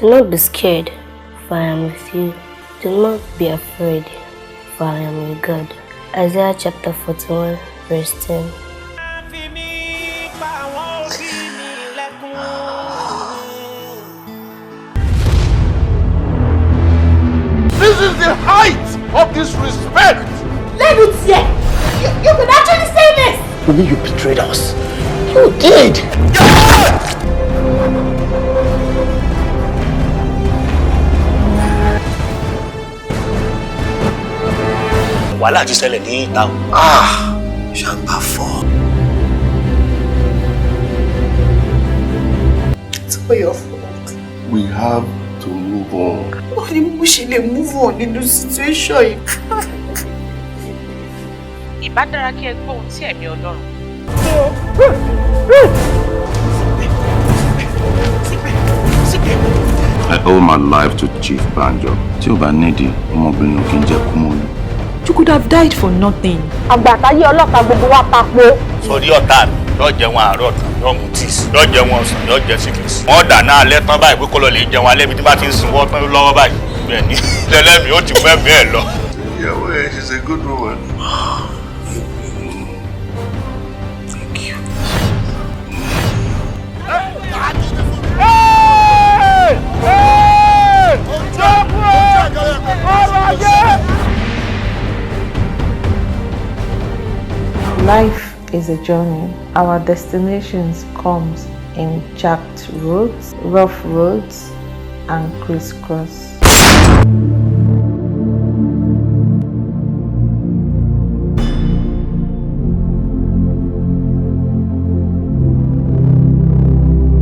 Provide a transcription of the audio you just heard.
Do not be scared, for I am with you. Do not be afraid, for I am your God. Isaiah chapter 41, verse 10. This is the height of disrespect! Lebutia! You could actually say this! Maybe you betrayed us. You did! Wàhálà ti ṣẹlẹ̀ ní ìta. Shamba 4. It's all your fault. We have to move on. What do we should move on in this situation? Ìbádára kí ẹ gbọ́ ohun tí ẹ̀mí Ọlọ́run. I owe my life to Chief Banjo. Tí o bá nídìí, ọmọbìnrin ò kí ń jẹ́ Kúmọ́lú. You could have died for nothing. Àgbàtáyé ọlọ́pàá gbogbo wa papọ̀. Sọ̀rí ọ̀tá mi, yóò jẹun àárọ̀ tán, yóò mu tíìsì, yóò jẹun ọ̀sán, yóò jẹ síkìsì. Wọ́n dáná alẹ́ tán báyìí pé kó lọ lè jẹun alẹ́ bí tí bá ti ń sunwọ́ tán lọ́wọ́ báyìí. Bẹ́ẹ̀ ni, lẹ́lẹ́mìí ó ti fẹ́ bẹ́ẹ̀ lọ. Ìyàwó ẹ̀, she's a good woman. Thank you. Life is a journey. Our destinations comes in jagged roads, rough roads, and crisscross.